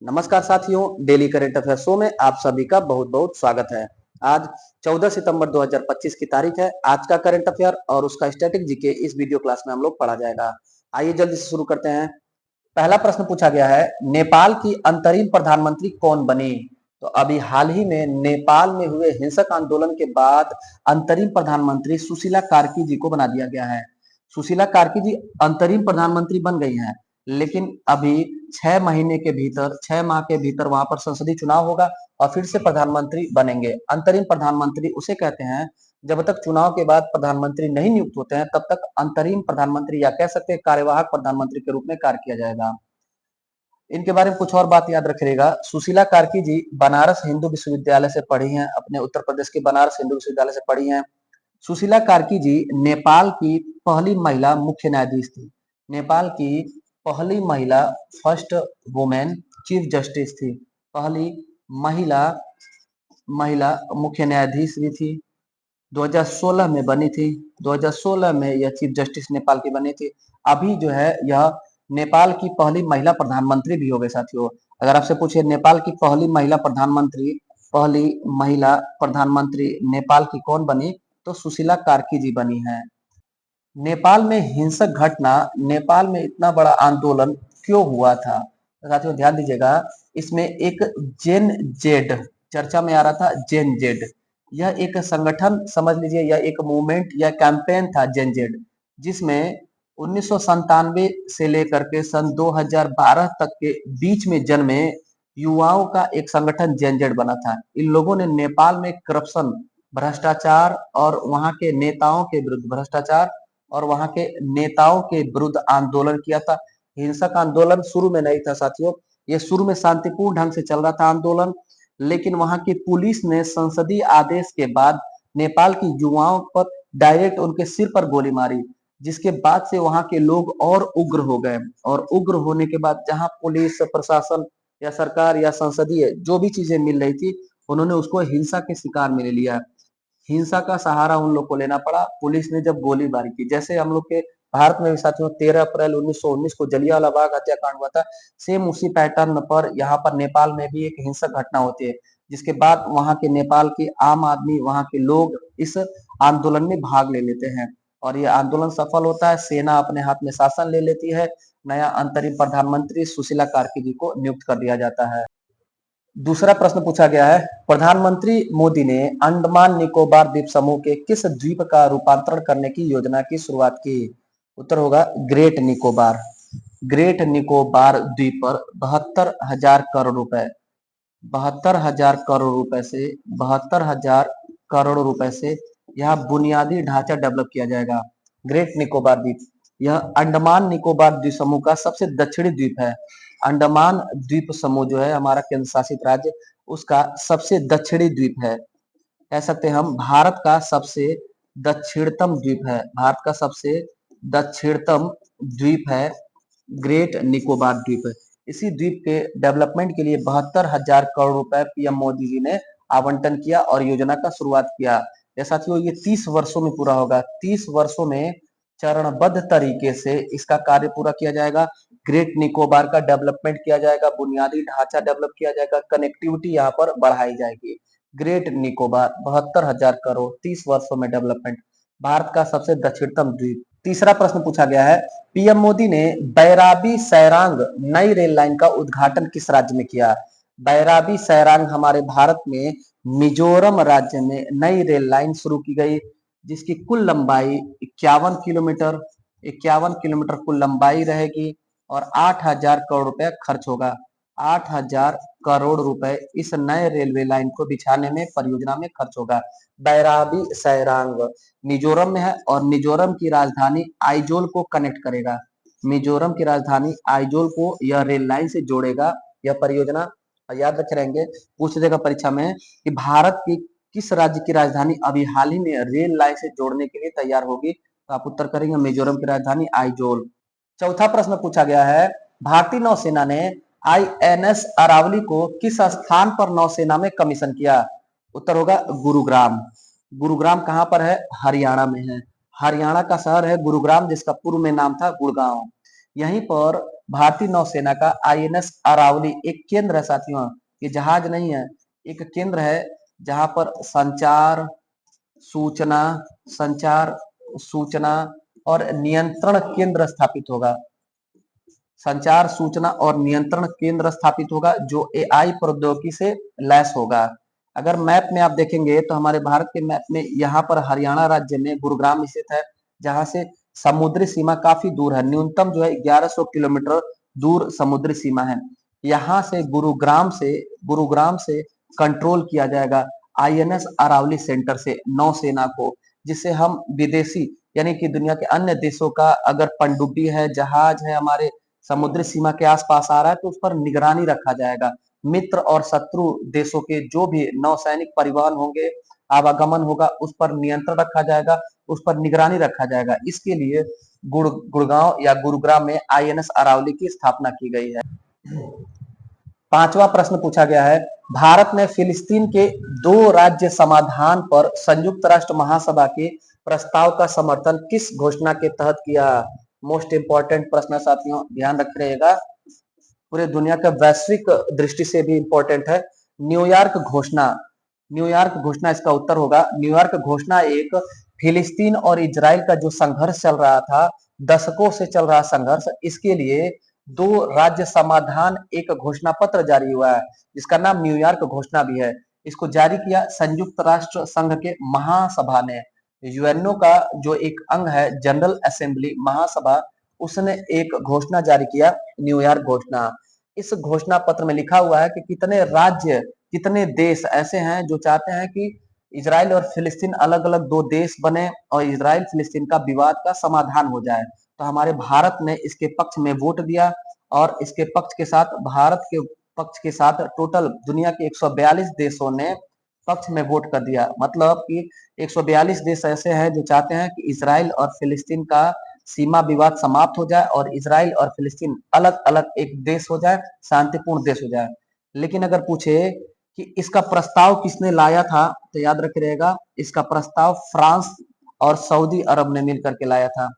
नमस्कार साथियों, daily current affair show में आप सभी का बहुत बहुत स्वागत है। आज 14 सितंबर 2025 की तारीख है। आज का करंट अफेयर और उसका स्टैटिक जीके इस वीडियो क्लास में हम लोग पढ़ा जाएगा। आइए जल्दी से शुरू करते हैं। पहला प्रश्न पूछा गया है, नेपाल की अंतरिम प्रधानमंत्री कौन बनी? तो अभी हाल ही में नेपाल में हुए हिंसक आंदोलन के बाद अंतरिम प्रधानमंत्री सुशीला कार्की जी को बना दिया गया है। सुशीला कार्की जी अंतरिम प्रधानमंत्री बन गई हैं, लेकिन अभी 6 माह के भीतर वहां पर संसदीय चुनाव होगा और फिर से प्रधानमंत्री बनेंगे। अंतरिम प्रधानमंत्री उसे कहते हैं जब तक चुनाव के बाद प्रधानमंत्री नहीं नियुक्त होते हैं तब तक अंतरिम प्रधानमंत्री या कह सकते हैं कार्यवाहक प्रधानमंत्री के रूप में कार्य किया जाएगा। इनके बारे में कुछ और बात याद रखिएगा। सुशीला कार्की जी बनारस हिंदू विश्वविद्यालय से पढ़ी हैं, अपने उत्तर प्रदेश के बनारस हिंदू विश्वविद्यालय से पढ़ी हैं। सुशीला कार्की जी नेपाल की पहली महिला मुख्य न्यायाधीश थी। नेपाल की पहली महिला फर्स्ट वुमेन चीफ जस्टिस थी। पहली महिला महिला मुख्य न्यायाधीश भी थी। 2016 में बनी थी। 2016 में यह चीफ जस्टिस नेपाल की बनी थी। अभी जो है यह नेपाल की पहली महिला प्रधानमंत्री भी हो गए साथियों। अगर आपसे पूछे नेपाल की पहली महिला प्रधानमंत्री नेपाल की कौन बनी, तो सुशीला कार्की जी बनी है। नेपाल में हिंसक घटना, नेपाल में इतना बड़ा आंदोलन क्यों हुआ था? तो साथियों ध्यान दीजिएगा, इसमें एक जेन जेड चर्चा में आ रहा था। जेन जेड यह एक संगठन समझ लीजिए, यह एक मूवमेंट या कैंपेन था जेन जेड, जिसमें 1997 से लेकर के सन 2012 तक के बीच में जन्मे युवाओं का एक संगठन जेन जेड बना था। इन लोगों ने नेपाल में करप्शन, भ्रष्टाचार और वहां के नेताओं के विरुद्ध भ्रष्टाचार और वहां के नेताओं के विरुद्ध आंदोलन किया था। हिंसक आंदोलन शुरू में नहीं था साथियों, ये शुरू में शांतिपूर्ण ढंग से चल रहा था आंदोलन, लेकिन वहां की पुलिस ने संसदीय आदेश के बाद नेपाल की युवाओं पर डायरेक्ट उनके सिर पर गोली मारी, जिसके बाद से वहां के लोग और उग्र हो गए। और उग्र होने के बाद जहां पुलिस प्रशासन या सरकार या संसदीय जो भी चीजें मिल रही थी, उन्होंने उसको हिंसा के शिकार में ले लिया। हिंसा का सहारा उन लोग को लेना पड़ा। पुलिस ने जब गोलीबारी की, जैसे हम लोग के भारत में भी साथियों 13 अप्रैल 1919 को जलियांवाला बाग हत्याकांड हुआ था, सेम उसी पैटर्न पर यहाँ पर नेपाल में भी एक हिंसक घटना होती है, जिसके बाद वहां के नेपाल के आम आदमी, वहां के लोग इस आंदोलन में भाग ले लेते हैं और ये आंदोलन सफल होता है। सेना अपने हाथ में शासन ले लेती है। नया अंतरिम प्रधानमंत्री सुशीला कार्की जी को नियुक्त कर दिया जाता है। दूसरा प्रश्न पूछा गया है, प्रधानमंत्री मोदी ने अंडमान निकोबार द्वीप समूह के किस द्वीप का रूपांतरण करने की योजना की शुरुआत की? उत्तर होगा ग्रेट निकोबार। ग्रेट निकोबार द्वीप पर 72,000 करोड़ रुपए से यहाँ बुनियादी ढांचा डेवलप किया जाएगा। ग्रेट निकोबार द्वीप यह अंडमान निकोबार द्वीप समूह का सबसे दक्षिणी द्वीप है। अंडमान द्वीप समूह जो है हमारा केंद्र शासित राज्य, उसका सबसे दक्षिणी द्वीप है। कह सकते हैं हम भारत का सबसे दक्षिणतम द्वीप है। भारत का सबसे दक्षिणतम द्वीप है ग्रेट निकोबार द्वीप। इसी द्वीप के डेवलपमेंट के लिए 72,000 करोड़ रुपए पीएम मोदी जी ने आवंटन किया और योजना का शुरुआत किया। साथियों ये 30 वर्षों में पूरा होगा। 30 वर्षों में चरणबद्ध तरीके से इसका कार्य पूरा किया जाएगा। ग्रेट निकोबार का डेवलपमेंट किया जाएगा, बुनियादी ढांचा डेवलप किया जाएगा, कनेक्टिविटी यहाँ पर बढ़ाई जाएगी। ग्रेट निकोबार 72,000 करोड़, 30 वर्षों में डेवलपमेंट, भारत का सबसे दक्षिणतम द्वीप। तीसरा प्रश्न पूछा गया है, पीएम मोदी ने बैराबी सैरांग नई रेल लाइन का उद्घाटन किस राज्य में किया? बैराबी सैरांग हमारे भारत में मिजोरम राज्य में नई रेल लाइन शुरू की गई, जिसकी कुल लंबाई 51 किलोमीटर कुल लंबाई रहेगी और 8,000 करोड़ रुपए खर्च होगा। 8,000 करोड़ रुपए इस नए रेलवे लाइन को बिछाने में, परियोजना में खर्च होगा। बैराबी सैरांग मिजोरम में है और मिजोरम की राजधानी आइजोल को कनेक्ट करेगा। मिजोरम की राजधानी आइजोल को यह रेल लाइन से जोड़ेगा। यह परियोजना याद रखे रहेंगे, पूछ देगा परीक्षा में कि भारत की किस राज्य की राजधानी अभी हाल ही में रेल लाइन से जोड़ने के लिए तैयार होगी? तो आप उत्तर करेंगे मिजोरम की राजधानी आइजोल। चौथा प्रश्न पूछा गया है, भारतीय नौसेना ने आईएनएस अरावली को किस स्थान पर नौसेना में कमीशन किया? उत्तर होगा गुरुग्राम। गुरुग्राम कहां पर है? हरियाणा में है। हरियाणा का शहर है गुरुग्राम, जिसका पूर्व में नाम था गुड़गांव। यहीं पर भारतीय नौसेना का आईएनएस अरावली एक केंद्र है साथियों, ये जहाज नहीं है, एक केंद्र है जहां पर सूचना संचार सूचना और नियंत्रण केंद्र स्थापित होगा। संचार सूचना और नियंत्रण केंद्र स्थापित होगा जो एआई प्रौद्योगिकी से लैस होगा। अगर मैप में आप देखेंगे तो हमारे भारत के मैप में यहाँ पर हरियाणा राज्य में गुरुग्राम स्थित है, जहां से समुद्री सीमा काफी दूर है, न्यूनतम जो है 1100 किलोमीटर दूर समुद्री सीमा है। यहाँ से गुरुग्राम से कंट्रोल किया जाएगा आईएनएस अरावली सेंटर से नौसेना को, जिससे हम विदेशी यानी कि दुनिया के अन्य देशों का अगर पनडुब्बी है, जहाज है, हमारे समुद्री सीमा के आसपास आ रहा है तो उस पर निगरानी रखा जाएगा। मित्र और शत्रु देशों के जो भी नौसैनिक परिवहन होंगे, आवागमन होगा, उस पर नियंत्रण रखा जाएगा, उस पर निगरानी रखा जाएगा। इसके लिए गुड़गांव या गुरुग्राम में आईएनएस अरावली की स्थापना की गई है। पांचवा प्रश्न पूछा गया है, भारत ने फिलिस्तीन के 2 राज्य समाधान पर संयुक्त राष्ट्र महासभा के प्रस्ताव का समर्थन किस घोषणा के तहत किया? मोस्ट इंपॉर्टेंट प्रश्न है साथियों, ध्यान रख रहिएगा, पूरे दुनिया का वैश्विक दृष्टि से भी इंपॉर्टेंट है। न्यूयॉर्क घोषणा, न्यूयॉर्क घोषणा इसका उत्तर होगा। न्यूयॉर्क घोषणा एक फिलिस्तीन और इजराइल का जो संघर्ष चल रहा था, दशकों से चल रहा संघर्ष, इसके लिए 2 राज्य समाधान एक घोषणा पत्र जारी हुआ है, जिसका नाम न्यूयॉर्क घोषणा भी है। इसको जारी किया संयुक्त राष्ट्र संघ के महासभा ने। यूएनओ का जो एक अंग है, जनरल असेंबली महासभा, उसने एक घोषणा जारी किया, न्यूयॉर्क घोषणा। इस घोषणा पत्र में लिखा हुआ है कि कितने राज्य, कितने देश ऐसे हैं जो चाहते हैं कि इजराइल और फिलिस्तीन अलग अलग 2 देश बने और इजराइल फिलिस्तीन का विवाद का समाधान हो जाए। तो हमारे भारत ने इसके पक्ष में वोट दिया और इसके पक्ष के साथ, भारत के पक्ष के साथ टोटल दुनिया के 142 देशों ने पक्ष में वोट कर दिया। मतलब कि 142 देश ऐसे हैं जो चाहते हैं कि इजराइल और फिलिस्तीन का सीमा विवाद समाप्त हो जाए और इजराइल और फिलिस्तीन अलग अलग एक देश हो जाए, शांतिपूर्ण देश हो जाए। लेकिन अगर पूछे कि इसका प्रस्ताव किसने लाया था, तो याद रख रहेगा, इसका प्रस्ताव फ्रांस और सऊदी अरब ने मिलकर के लाया था।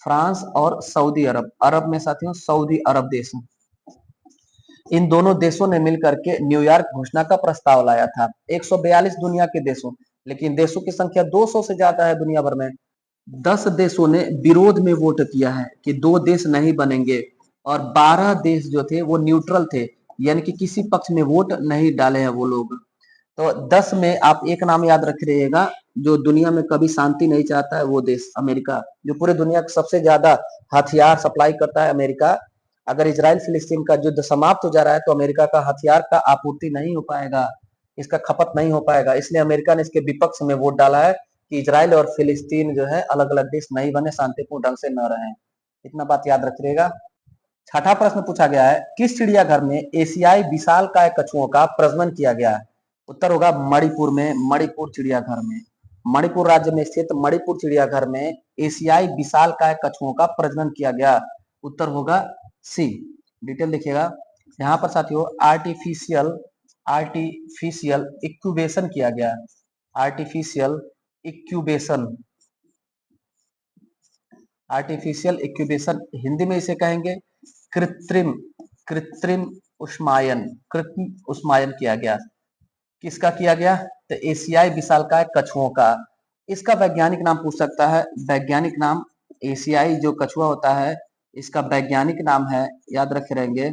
फ्रांस और सऊदी अरब, अरब में साथियों सऊदी अरब देश, इन दोनों देशों ने मिलकर के न्यूयॉर्क घोषणा का प्रस्ताव लाया था। 142 दुनिया के देशों, लेकिन देशों की संख्या 200 से ज्यादा है दुनिया भर में। 10 देशों ने विरोध में वोट किया है कि 2 देश नहीं बनेंगे और 12 देश जो थे वो न्यूट्रल थे, यानी कि किसी पक्ष में वोट नहीं डाले हैं वो लोग। तो 10 में आप एक नाम याद रख रहिएगा, जो दुनिया में कभी शांति नहीं चाहता है, वो देश अमेरिका, जो पूरे दुनिया का सबसे ज्यादा हथियार सप्लाई करता है अमेरिका। अगर इजराइल फिलिस्तीन का युद्ध समाप्त हो जा रहा है तो अमेरिका का हथियार का आपूर्ति नहीं हो पाएगा, इसका खपत नहीं हो पाएगा। इसलिए अमेरिका ने इसके विपक्ष में वोट डाला है कि इजराइल और फिलिस्तीन जो है अलग अलग देश नहीं बने, शांतिपूर्ण ढंग से न रहे। इतना बात याद रख रहिएगा। छठा प्रश्न पूछा गया है, किस चिड़ियाघर में एशियाई विशालकाय कछुओं का प्रजनन किया गया है? उत्तर होगा मणिपुर में, मणिपुर चिड़ियाघर में। मणिपुर राज्य में स्थित मणिपुर चिड़ियाघर में एशियाई विशालकाय कछुओं का प्रजनन किया गया। उत्तर होगा सी। डिटेल देखिएगा यहाँ पर साथियों, आर्टिफिशियल इक्यूबेशन किया गया। Artificial incubation, artificial incubation Hindi में इसे कहेंगे कृत्रिम, कृत्रिम उष्मायन, कृत्रिम उष्मायन किया गया। किसका किया गया? तो एशियाई विशालकाय कछुओं का। इसका वैज्ञानिक नाम पूछ सकता है, वैज्ञानिक नाम एशियाई जो कछुआ होता है, इसका वैज्ञानिक नाम है, याद रखे रहेंगे,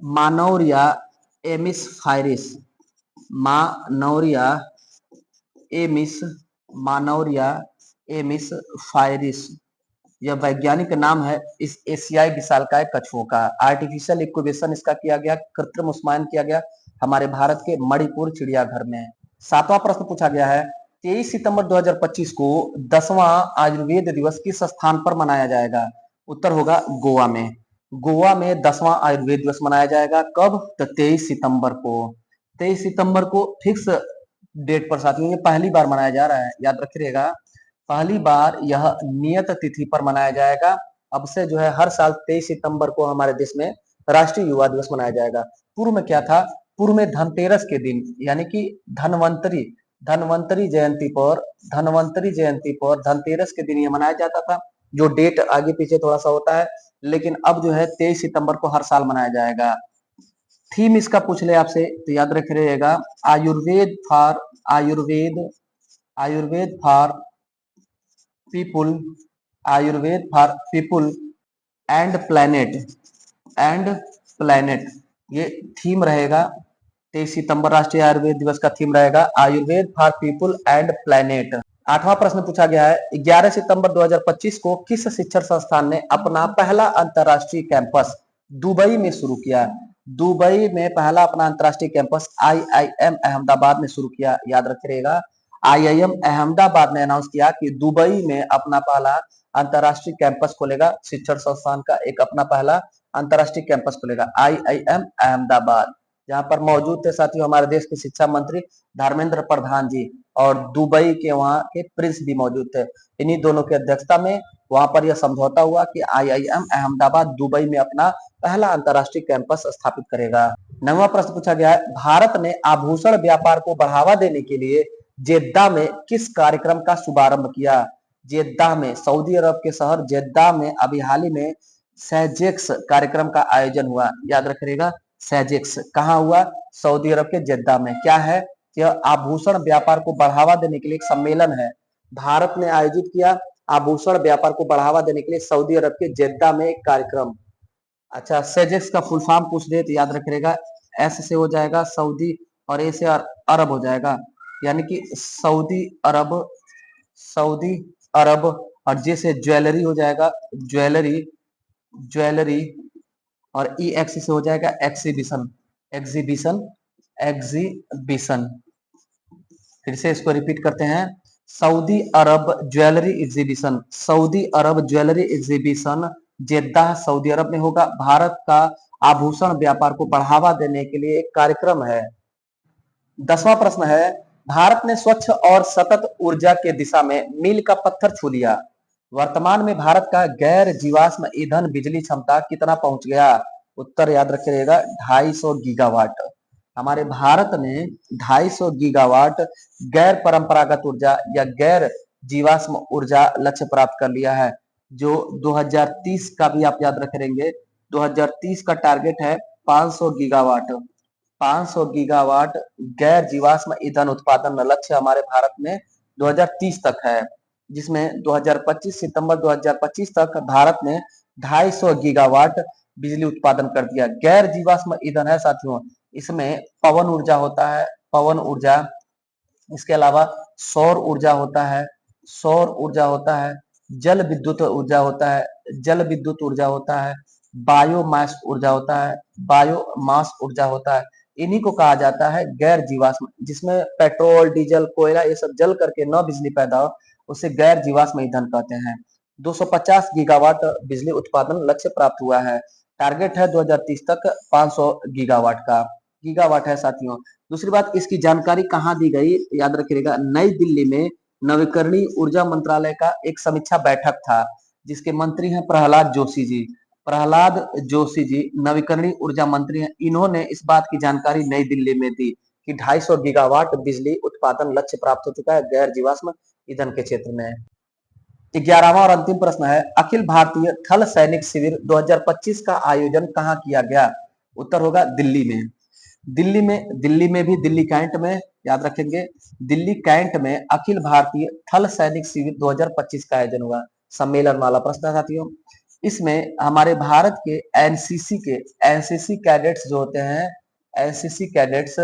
मानौरिया एमिस फायरिस। मानौरिया एमिस, मानौरिया एमिस फायरिस, यह वैज्ञानिक नाम है इस एशियाई विशालकाय कछुओं का। आर्टिफिशियल इक्यूबेशन इसका किया गया, कृत्रिम उष्मायन किया गया हमारे भारत के मणिपुर चिड़ियाघर में। सातवां प्रश्न पूछा गया है, 23 सितंबर 2025 को 10वां आयुर्वेद दिवस किस स्थान पर मनाया जाएगा? उत्तर होगा गोवा में। गोवा में 10वां आयुर्वेद दिवस मनाया जाएगा। कब? तो 23 सितंबर को। 23 सितंबर को फिक्स डेट पर साथियों, ये पहली बार मनाया जा रहा है, याद रखिएगा, पहली बार यह नियत तिथि पर मनाया जाएगा। अब से जो है हर साल 23 सितंबर को हमारे देश में राष्ट्रीय युवा दिवस मनाया जाएगा। पूर्व में क्या था? पूर्व में धनतेरस के दिन, यानी कि धनवंतरी, धनवंतरी जयंती पर, धनवंतरी जयंती पर धनतेरस के दिन यह मनाया जाता था। जो डेट आगे पीछे थोड़ा सा होता है, लेकिन अब जो है 23 सितंबर को हर साल मनाया जाएगा। थीम इसका पूछ ले आपसे तो याद रख रहिएगा, Ayurveda for Ayurveda Ayurveda for people Ayurveda for people and planet and planet, ये थीम रहेगा। 23 सितंबर राष्ट्रीय आयुर्वेद दिवस का थीम रहेगा Ayurveda for people and planet. आठवां प्रश्न पूछा गया है, 11 सितंबर 2025 को किस शिक्षण संस्थान ने अपना पहला अंतरराष्ट्रीय कैंपस दुबई में शुरू किया? दुबई में पहला अपना अंतरराष्ट्रीय कैंपस आईआईएम अहमदाबाद ने शुरू किया। याद रखिएगा, आईआईएम अहमदाबाद ने अनाउंस किया कि दुबई में अपना पहला अंतरराष्ट्रीय कैंपस खोलेगा, शिक्षण संस्थान का एक अपना पहला अंतरराष्ट्रीय कैंपस खुलेगा आईआईएम अहमदाबाद, जहां पर मौजूद थे साथियों हमारे देश के शिक्षा मंत्री धर्मेंद्र प्रधान जी, और दुबई के वहां के प्रिंस भी मौजूद थे। इन्हीं दोनों की अध्यक्षता में वहां पर यह समझौता हुआ कि आईआईएम अहमदाबाद दुबई में अपना पहला अंतरराष्ट्रीय कैंपस स्थापित करेगा। 9वां प्रश्न पूछा गया है, भारत ने आभूषण व्यापार को बढ़ावा देने के लिए जेद्दा में किस कार्यक्रम का शुभारंभ किया? जेद्दा में, सऊदी अरब के शहर जेद्दा में अभी हाल ही में सैजेक्स कार्यक्रम का आयोजन हुआ। याद रखिएगा, सैजेक्स कहाँ हुआ? सऊदी अरब के जेद्दा में। क्या है? यह आभूषण व्यापार को बढ़ावा देने के लिए एक सम्मेलन है, भारत ने आयोजित किया आभूषण व्यापार को बढ़ावा देने के लिए सऊदी अरब के जेद्दा में एक कार्यक्रम। अच्छा, सेजेक्स का फुल फॉर्म पूछ दे तो याद रखिएगा, एस से हो जाएगा सऊदी और ए से अरब हो जाएगा, यानी कि सऊदी अरब, और जे से ज्वेलरी हो जाएगा, ज्वेलरी, और ई एक्स से हो जाएगा एग्जीबिशन, एग्जीबिशन। फिर से इसको रिपीट करते हैं, सऊदी अरब ज्वेलरी एग्जीबिशन, सऊदी अरब ज्वेलरी एग्जीबिशन जेद्दा सऊदी अरब में होगा। भारत का आभूषण व्यापार को बढ़ावा देने के लिए एक कार्यक्रम है। 10वां प्रश्न है, भारत ने स्वच्छ और सतत ऊर्जा के दिशा में मील का पत्थर छू लिया। वर्तमान में भारत का गैर जीवाश्म ईंधन बिजली क्षमता कितना पहुंच गया? उत्तर याद रखिएगा, 250 गीगावाट। हमारे भारत ने 250 गीगावाट गैर परंपरागत ऊर्जा या गैर जीवाश्म ऊर्जा लक्ष्य प्राप्त कर लिया है, जो 2030 का भी आप याद रखेंगे। 2030 का टारगेट है 500 गीगावाट, 500 गीगावाट गैर जीवाश्म ईंधन उत्पादन लक्ष्य हमारे भारत में 2030 तक है, जिसमें 2025 सितंबर 2025 तक भारत ने 250 गीगावाट बिजली उत्पादन कर दिया। गैर जीवाश्म ईंधन है साथियों, इसमें पवन ऊर्जा होता है, पवन ऊर्जा, इसके अलावा सौर ऊर्जा होता है, सौर ऊर्जा होता है, जल विद्युत ऊर्जा होता है, जल विद्युत ऊर्जा होता है, बायोमास ऊर्जा होता है, बायोमास ऊर्जा होता है। इन्हीं को कहा जाता है गैर जीवाश्म, जिसमें पेट्रोल, डीजल, कोयला ये सब जल करके न बिजली पैदा हो, उसे गैर जीवाश्म ईंधन कहते हैं। 250 गीगावाट बिजली उत्पादन लक्ष्य प्राप्त हुआ है। टारगेट है 2030 तक 500 गीगावाट का, गीगावाट है साथियों। दूसरी बात, इसकी जानकारी कहाँ दी गई? याद रखिएगा, नई दिल्ली में नवीकरणीय ऊर्जा मंत्रालय का एक समीक्षा बैठक था, जिसके मंत्री हैं प्रहलाद जोशी जी। प्रहलाद जोशी जी नवीकरणीय ऊर्जा मंत्री हैं। इन्होंने इस बात की जानकारी नई दिल्ली में दी कि 250 गीगावाट बिजली उत्पादन लक्ष्य प्राप्त हो चुका है गैर जीवाश्म ईंधन के क्षेत्र में। 11वां और अंतिम प्रश्न है, अखिल भारतीय थल सैनिक शिविर 2025 का आयोजन कहाँ किया गया? उत्तर होगा दिल्ली में। दिल्ली में भी दिल्ली कैंट में, याद रखेंगे, दिल्ली कैंट में अखिल भारतीय थल सैनिक शिविर 2025 का आयोजन हुआ। सम्मेलन वाला प्रश्न है साथियों। इसमें हमारे भारत के एनसीसी कैडेट्स जो होते हैं, एनसीसी कैडेट्स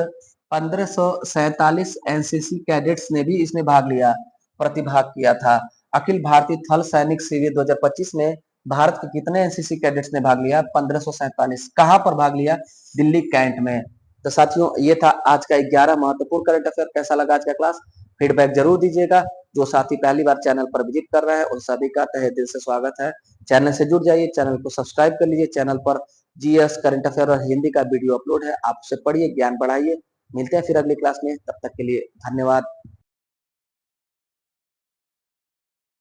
1547 एनसीसी कैडेट्स ने भी इसमें भाग लिया, प्रतिभाग किया था। अखिल भारतीय थल सैनिक शिविर 2025 में भारत के कितने एनसीसी कैडेट्स ने भाग लिया? 1547। कहां पर भाग लिया? दिल्ली कैंट में। तो साथियों, ये था आज का 11 महत्वपूर्ण करंट अफेयर। कैसा लगा आज का क्लास? फीडबैक जरूर दीजिएगा। जो साथी पहली बार चैनल पर विजिट कर रहे हैं उन सभी का तहे दिल से स्वागत है। चैनल से जुड़ जाइए, चैनल को सब्सक्राइब कर लीजिए। चैनल पर जीएस, करंट अफेयर और हिंदी का वीडियो अपलोड है, आप उसे पढ़िए, ज्ञान बढ़ाइए। मिलते हैं फिर अगली क्लास में, तब तक के लिए धन्यवाद।